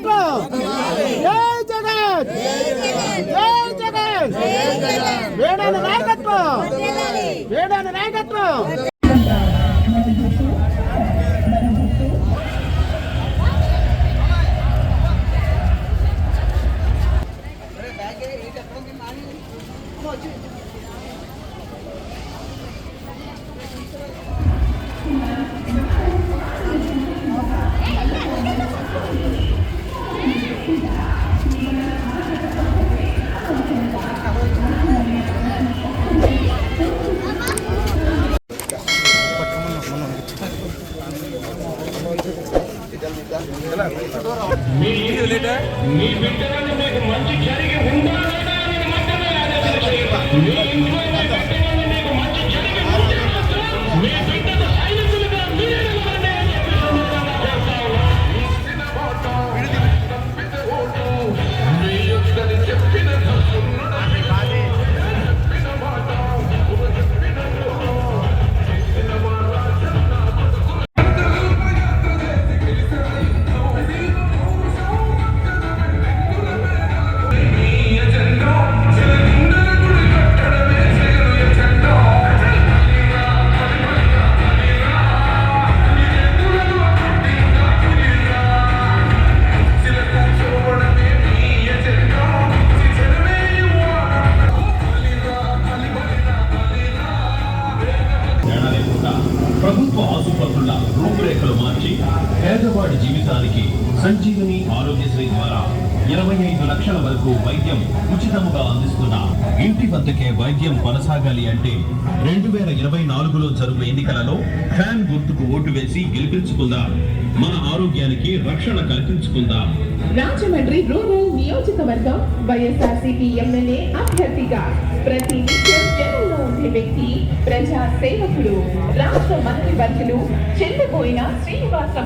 నాయకత్వం, జై జగన్, జై జగన్, వేడాని నాయకత్వం, వేడాని నాయకత్వం. మీ బిడ్డలను మీకు మంచి జరిగి ఉండాలని మీ ఇంట్లో మీకు మంచి జరిగి మీ బిడ్డలు సైనికులుగా మీరే చెప్పిన ప్రభుత్వ ఆసుపత్రుల రూపురేఖలు మార్చి పేదవాడి జీవితానికి సంజీవని ఆరోగ్యశ్రీ ద్వారా 25 లక్షల వరకు వైద్యం ఉచితముగా అందిస్తున్న ఇంటి వద్దకే వైద్యం కొనసాగాలి అంటే 2024లో జరుగు ఎన్నికలలో ఫ్యాన్ గుర్తుకు ఓటు వేసి గెలిపించుకుందాం. మన ఆరోగ్యానికి రక్షణ కల్పించుకుందాం. రాజమండ్రి రూరల్ నియోజకవర్గం వైఎస్ఆర్సీపీ ఎమ్మెల్యే అభ్యర్థిగా ప్రతి నిత్యం జనంలో ఉండే వ్యక్తి, ప్రజా సేవకుడు, రాష్ట్ర మంత్రివర్యులు చెందిపోయిన శ్రీనివాస